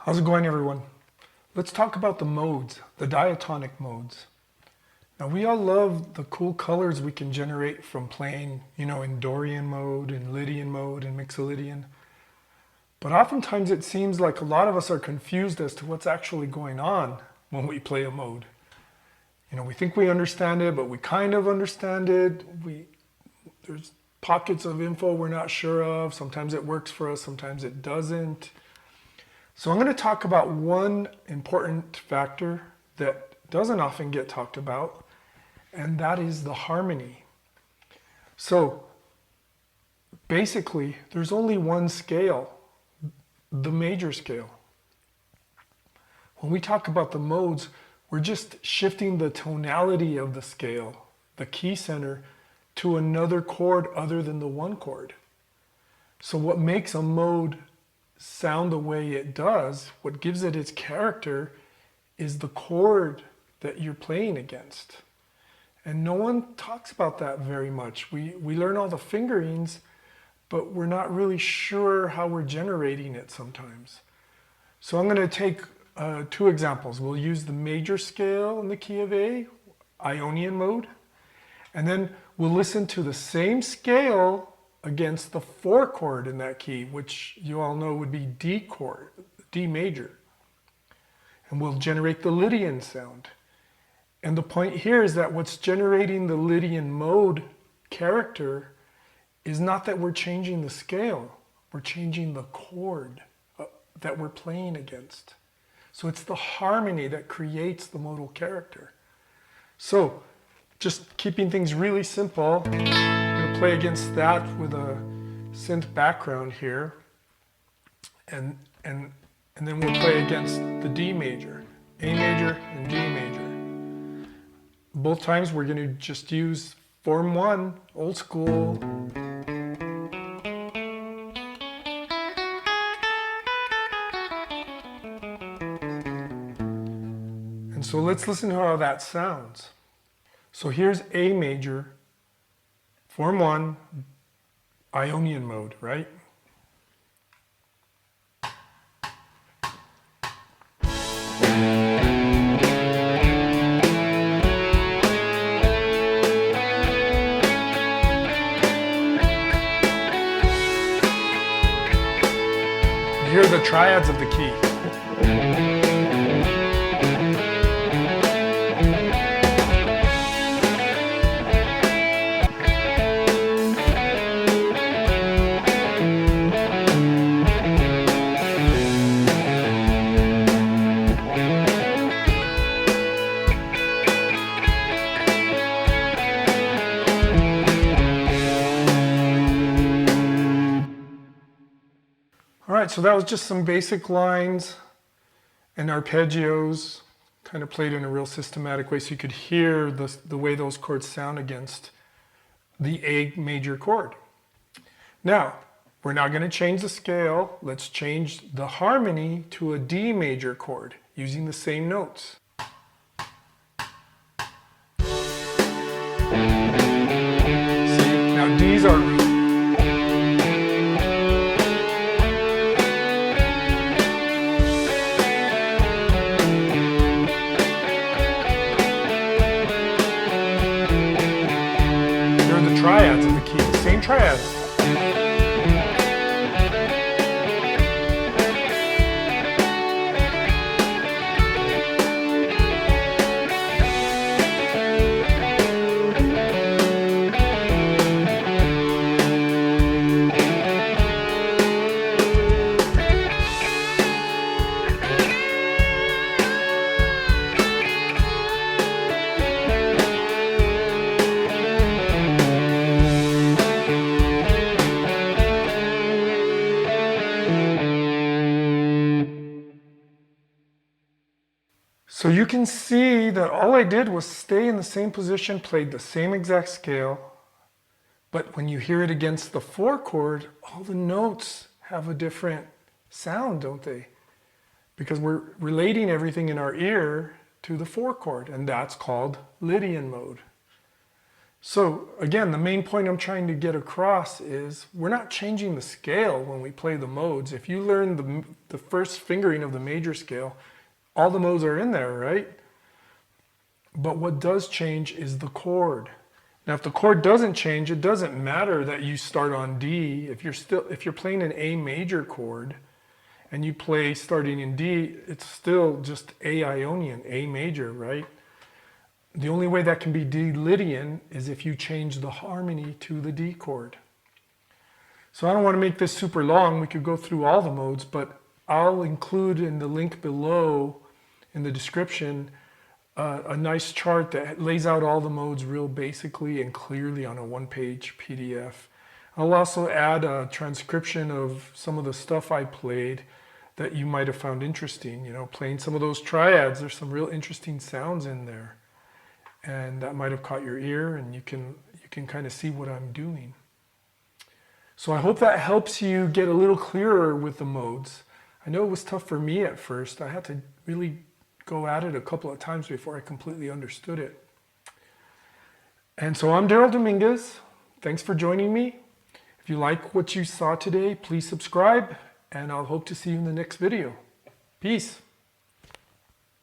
How's it going, everyone? Let's talk about the modes, the diatonic modes. Now, we all love the cool colors we can generate from playing, in Dorian mode, in Lydian mode, in Mixolydian. But oftentimes it seems like a lot of us are confused as to what's actually going on when we play a mode. We think we understand it, but we kind of understand it. There's pockets of info we're not sure of. Sometimes it works for us, sometimes it doesn't. So I'm going to talk about one important factor that doesn't often get talked about, and that is the harmony. So basically, there's only one scale, the major scale. When we talk about the modes, we're just shifting the tonality of the scale, the key center, to another chord other than the one chord. So what makes a mode sound the way it does, what gives it its character, is the chord that you're playing against. And no one talks about that very much. We learn all the fingerings, but we're not really sure how we're generating it sometimes. So I'm going to take two examples. We'll use the major scale in the key of A, Ionian mode, and then we'll listen to the same scale against the 4 chord in that key, which you all know would be D chord, D major. And we'll generate the Lydian sound. And the point here is that what's generating the Lydian mode character is not that we're changing the scale, we're changing the chord that we're playing against. So it's the harmony that creates the modal character. So just keeping things really simple, I'm going to play against that with a synth background here, and then we'll play against the D major, A major and D major. Both times we're going to just use form 1, old school. And so let's listen to how that sounds. So here's A major, form 1, Ionian mode, right? You hear the triads of the key. All right, so that was just some basic lines and arpeggios, kind of played in a real systematic way so you could hear the way those chords sound against the A major chord. Now, we're not going to change the scale. Let's change the harmony to a D major chord using the same notes. See, now D's are root. Triads of the key, same triads. So you can see that all I did was stay in the same position, played the same exact scale, but when you hear it against the 4 chord, all the notes have a different sound, don't they? Because we're relating everything in our ear to the 4 chord, and that's called Lydian mode. So again, the main point I'm trying to get across is we're not changing the scale when we play the modes. If you learn the first fingering of the major scale, all the modes are in there, right? But what does change is the chord. Now, if the chord doesn't change, it doesn't matter that you start on D. If you're playing an A major chord and you play starting in D, it's still just A Ionian, A major, right? The only way that can be D Lydian is if you change the harmony to the D chord. So I don't want to make this super long. We could go through all the modes, but I'll include in the link below in the description a nice chart that lays out all the modes real basically and clearly on a one-page PDF. I'll also add a transcription of some of the stuff I played that you might have found interesting. You know, playing some of those triads, there's some real interesting sounds in there. And that might have caught your ear, and you can kind of see what I'm doing. So I hope that helps you get a little clearer with the modes. I know it was tough for me at first. I had to really go at it a couple of times before I completely understood it. And so I'm Daryl Dominguez. Thanks for joining me. If you like what you saw today, please subscribe, and I'll hope to see you in the next video. Peace.